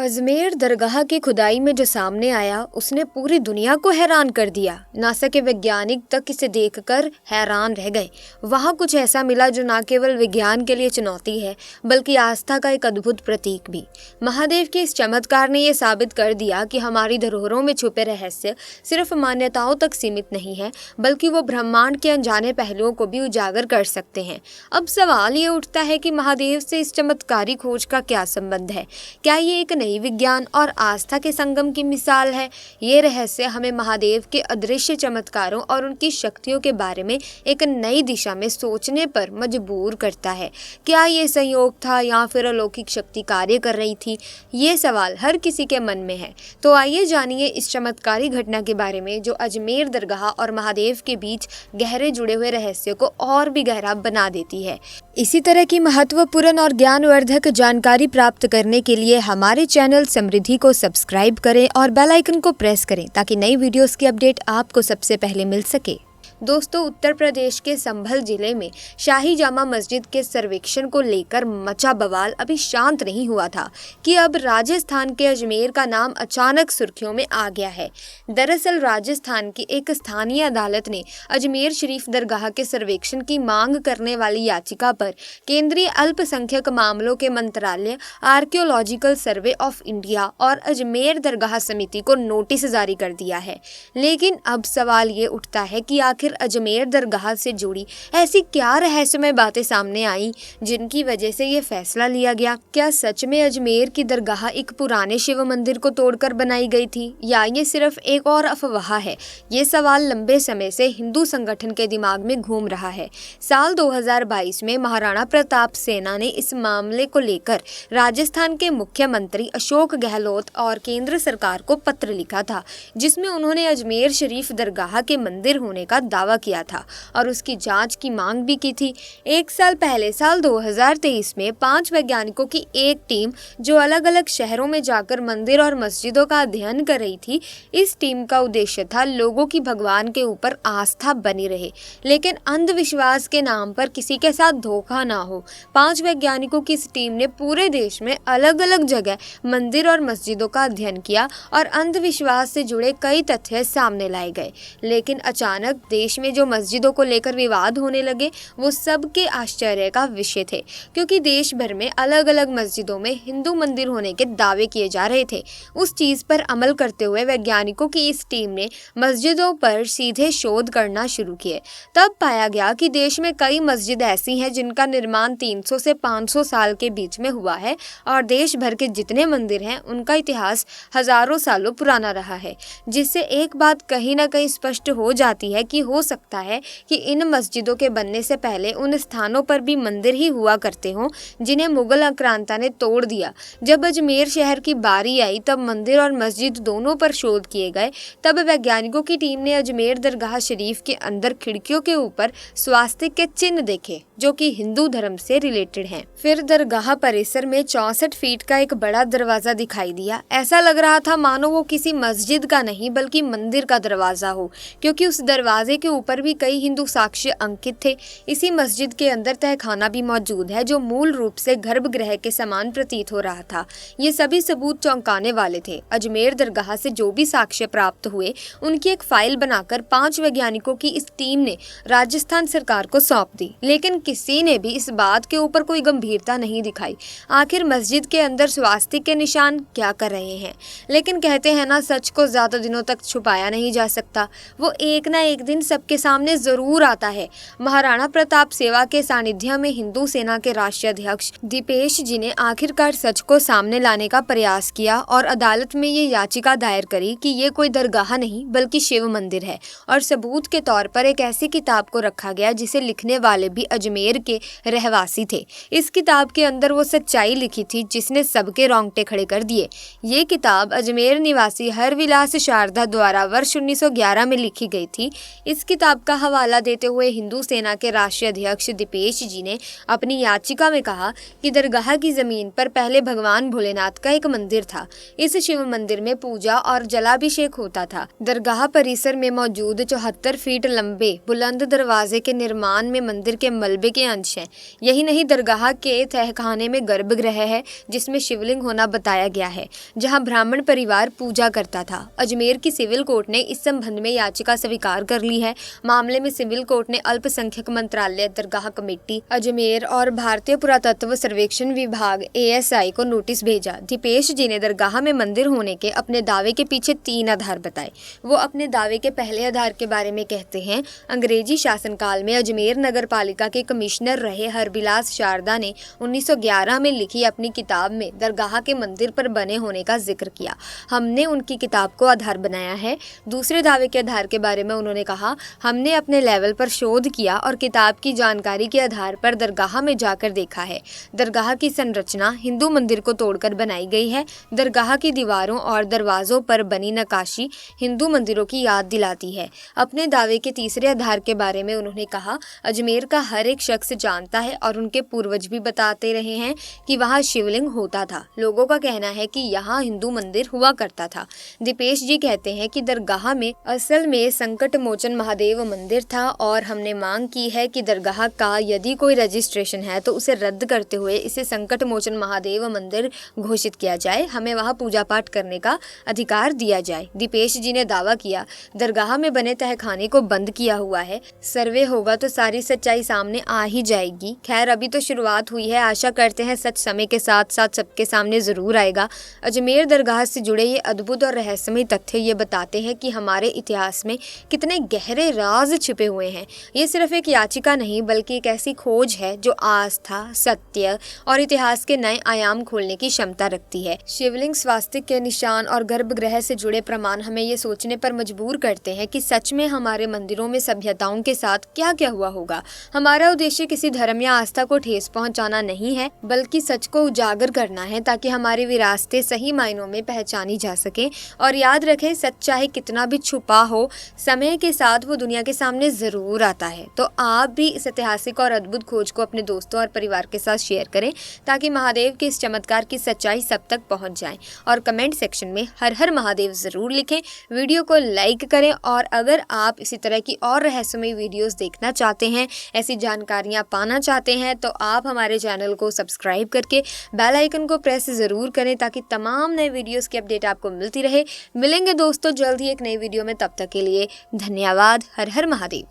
अजमेर दरगाह की खुदाई में जो सामने आया उसने पूरी दुनिया को हैरान कर दिया। नासा के वैज्ञानिक तक इसे देखकर हैरान रह गए। वहाँ कुछ ऐसा मिला जो न केवल विज्ञान के लिए चुनौती है बल्कि आस्था का एक अद्भुत प्रतीक भी। महादेव के इस चमत्कार ने यह साबित कर दिया कि हमारी धरोहरों में छुपे रहस्य सिर्फ मान्यताओं तक सीमित नहीं है बल्कि वो ब्रह्मांड के अनजाने पहलुओं को भी उजागर कर सकते हैं। अब सवाल ये उठता है कि महादेव से इस चमत्कारी खोज का क्या संबंध है? क्या ये एक नई विज्ञान और आस्था के संगम की मिसाल है? ये रहस्य हमें महादेव के अदृश्य चमत्कारों और उनकी शक्तियों के बारे में एक नई दिशा में सोचने पर मजबूर करता है। क्या ये संयोग था या फिर अलौकिक शक्ति कार्य कर रही थी? ये सवाल हर किसी के मन में है। तो आइए जानिए इस चमत्कारी घटना के बारे में जो अजमेर दरगाह और महादेव के बीच गहरे जुड़े हुए रहस्य को और भी गहरा बना देती है। इसी तरह की महत्वपूर्ण और ज्ञानवर्धक जानकारी प्राप्त करने के लिए हमारे चैनल समृद्धि को सब्सक्राइब करें और बेल आइकन को प्रेस करें ताकि नई वीडियोस की अपडेट आपको सबसे पहले मिल सके। दोस्तों, उत्तर प्रदेश के संभल जिले में शाही जामा मस्जिद के सर्वेक्षण को लेकर मचा बवाल अभी शांत नहीं हुआ था कि अब राजस्थान के अजमेर का नाम अचानक सुर्खियों में आ गया है। दरअसल राजस्थान की एक स्थानीय अदालत ने अजमेर शरीफ दरगाह के सर्वेक्षण की मांग करने वाली याचिका पर केंद्रीय अल्पसंख्यक मामलों के मंत्रालय, आर्कियोलॉजिकल सर्वे ऑफ इंडिया और अजमेर दरगाह समिति को नोटिस जारी कर दिया है। लेकिन अब सवाल ये उठता है कि आखिर अजमेर दरगाह से जुड़ी ऐसी क्या रहस्यमय बातें सामने आई जिनकी वजह से ये फैसला लिया गया? क्या सच में अजमेर की दरगाह एक पुराने शिव मंदिर को तोड़कर बनाई गई थी या ये सिर्फ एक और अफवाह है? ये सवाल लंबे समय से हिंदू संगठन के दिमाग में घूम रहा है। साल 2022 में महाराणा प्रताप सेना ने इस मामले को लेकर राजस्थान के मुख्यमंत्री अशोक गहलोत और केंद्र सरकार को पत्र लिखा था, जिसमें उन्होंने अजमेर शरीफ दरगाह के मंदिर होने का दावा किया था और उसकी जांच की मांग भी की थी। एक साल पहले साल 2023 में 5 वैज्ञानिकों की एक टीम जो अलग अलग शहरों में जाकर मंदिर और मस्जिदों का अध्ययन कर रही थी, इस टीम का उद्देश्य था लोगों की भगवान के ऊपर आस्था बनी रहे लेकिन अंधविश्वास के नाम पर किसी के साथ धोखा ना हो। 5 वैज्ञानिकों की इस टीम ने पूरे देश में अलग अलग जगह मंदिर और मस्जिदों का अध्ययन किया और अंधविश्वास से जुड़े कई तथ्य सामने लाए गए। लेकिन अचानक देश में जो मस्जिदों को लेकर विवाद होने लगे वो सबके आश्चर्य का विषय थे, क्योंकि देश भर में अलग अलग मस्जिदों में हिंदू मंदिर होने के दावे किए जा रहे थे। उस चीज पर अमल करते हुए वैज्ञानिकों की इस टीम ने मस्जिदों पर सीधे शोध करना शुरू किए। तब पाया गया कि देश में कई मस्जिद ऐसी हैं जिनका निर्माण 300 से 500 साल के बीच में हुआ है और देश भर के जितने मंदिर हैं उनका इतिहास हजारों सालों पुराना रहा है। जिससे एक बात कहीं ना कहीं स्पष्ट हो जाती है कि हो सकता है कि इन मस्जिदों के बनने से पहले उन स्थानों पर भी मंदिर ही हुआ करते हों जिन्हें मुगल आक्रांता ने तोड़ दिया। जब अजमेर शहर की बारी आई तब मंदिर और मस्जिद दोनों पर शोध किए गए। तब वैज्ञानिकों की टीम ने अजमेर दरगाह शरीफ के अंदर खिड़कियों के ऊपर स्वास्तिक के चिन्ह देखे जो कि हिंदू धर्म से रिलेटेड हैं। फिर दरगाह परिसर में 64 फीट का एक बड़ा दरवाजा दिखाई दिया। ऐसा लग रहा था मानो वो किसी मस्जिद का नहीं बल्कि मंदिर का दरवाजा हो, क्योंकि उस दरवाजे के ऊपर भी कई हिंदू साक्ष्य अंकित थे। इसी मस्जिद के अंदर तहखाना भी मौजूद है जो मूल रूप से गर्भगृह के समान प्रतीत हो रहा था। ये सभी सबूत चौंकाने वाले थे। अजमेर दरगाह से जो भी साक्ष्य प्राप्त हुए उनकी एक फाइल बनाकर 5 वैज्ञानिकों की इस टीम ने राजस्थान सरकार को सौंप दी, लेकिन किसी ने भी इस बात के ऊपर कोई गंभीरता नहीं दिखाई। आखिर मस्जिद के अंदर स्वास्तिक के निशान क्या कर रहे हैं? लेकिन कहते हैं ना, सच को ज्यादा दिनों तक छुपाया नहीं जा सकता। वो एक ना एक दिन सबके सामने जरूर आता है। महाराणा प्रताप सेवा के सानिध्य में हिंदू सेना के राष्ट्रीय अध्यक्ष दीपेश जी ने आखिरकार सच को सामने लाने का प्रयास किया और अदालत में ये याचिका दायर करी कि ये कोई दरगाह नहीं बल्कि शिव मंदिर है। और सबूत के तौर पर एक ऐसी किताब को रखा गया जिसे लिखने वाले भी अजमेर के रहवासी थे। इस किताब के अंदर वो सच्चाई लिखी थी जिसने सबके रोंगटे खड़े कर दिए। ये किताब अजमेर निवासी हरविलास शारदा द्वारा वर्ष 1911 में लिखी गई थी। इस इस किताब का हवाला देते हुए हिंदू सेना के राष्ट्रीय अध्यक्ष दीपेश जी ने अपनी याचिका में कहा कि दरगाह की जमीन पर पहले भगवान भोलेनाथ का एक मंदिर था। इस शिव मंदिर में पूजा और जलाभिषेक होता था। दरगाह परिसर में मौजूद 74 फीट लंबे बुलंद दरवाजे के निर्माण में मंदिर के मलबे के अंश हैं। यही नहीं, दरगाह के तहखाने में गर्भगृह है जिसमें शिवलिंग होना बताया गया है, जहां ब्राह्मण परिवार पूजा करता था। अजमेर की सिविल कोर्ट ने इस संबंध में याचिका स्वीकार कर ली है। मामले में सिविल कोर्ट ने अल्पसंख्यक मंत्रालय, दरगाह कमेटी अजमेर और भारतीय पुरातत्व सर्वेक्षण विभाग ASI को नोटिस भेजा। दीपेश जी ने दरगाह में मंदिर होने के अपने दावे के पीछे 3 आधार बताए। वो अपने दावे के पहले आधार के बारे में कहते हैं, अंग्रेजी शासनकाल में अजमेर नगर पालिका के कमिश्नर रहे हरबिलास शारदा ने 1911 में लिखी अपनी किताब में दरगाह के मंदिर पर बने होने का जिक्र किया। हमने उनकी किताब को आधार बनाया है। दूसरे दावे के आधार के बारे में उन्होंने कहा, हमने अपने लेवल पर शोध किया और किताब की जानकारी के आधार पर दरगाह में जाकर देखा है। दरगाह की संरचना हिंदू मंदिर को तोड़कर बनाई गई है। दरगाह की दीवारों और दरवाजों पर बनी नक्काशी हिंदू मंदिरों की याद दिलाती है। अपने दावे के तीसरे आधार के बारे में उन्होंने कहा, अजमेर का हर एक शख्स जानता है और उनके पूर्वज भी बताते रहे हैं कि वहाँ शिवलिंग होता था। लोगों का कहना है कि यहाँ हिंदू मंदिर हुआ करता था। दीपेश जी कहते हैं कि दरगाह में असल में संकट मोचन महादेव मंदिर था और हमने मांग की है कि दरगाह का यदि कोई रजिस्ट्रेशन है तो उसे रद्द करते हुए इसे संकट मोचन महादेव मंदिर घोषित किया जाए। हमें वहाँ पूजा पाठ करने का अधिकार दिया जाए। दीपेश जी ने दावा किया, दरगाह में बने तहखाने को बंद किया हुआ है। सर्वे होगा तो सारी सच्चाई सामने आ ही जाएगी। खैर, अभी तो शुरुआत हुई है। आशा करते हैं सच समय के साथ साथ सबके सामने जरूर आएगा। अजमेर दरगाह से जुड़े ये अद्भुत और रहस्यमय तथ्य ये बताते हैं कि हमारे इतिहास में कितने गहरे राज छिपे हुए हैं। ये सिर्फ एक याचिका नहीं बल्कि एक ऐसी खोज है जो आस्था, सत्य और इतिहास के नए आयाम खोलने की क्षमता रखती है। शिवलिंग, स्वास्तिक के निशान और गर्भगृह से जुड़े प्रमाण हमें ये सोचने पर मजबूर करते हैं कि सच में हमारे मंदिरों में सभ्यताओं के साथ क्या क्या हुआ होगा। हमारा उद्देश्य किसी धर्म या आस्था को ठेस पहुंचाना नहीं है बल्कि सच को उजागर करना है ताकि हमारी विरासतें सही मायनों में पहचानी जा सके। और याद रखें, सच चाहे कितना भी छुपा हो, समय के साथ वो दुनिया के सामने जरूर आता है। तो आप भी इस ऐतिहासिक और अद्भुत खोज को अपने दोस्तों और परिवार के साथ शेयर करें ताकि महादेव के इस चमत्कार की सच्चाई सब तक पहुंच जाए। और कमेंट सेक्शन में हर हर महादेव जरूर लिखें। वीडियो को लाइक करें और अगर आप इसी तरह की और रहस्यमय वीडियोस देखना चाहते हैं, ऐसी जानकारियां पाना चाहते हैं, तो आप हमारे चैनल को सब्सक्राइब करके बेल आइकन को प्रेस जरूर करें ताकि तमाम नए वीडियोस की अपडेट आपको मिलती रहे। मिलेंगे दोस्तों जल्द ही एक नई वीडियो में, तब तक के लिए धन्यवाद। हर हर महादेव।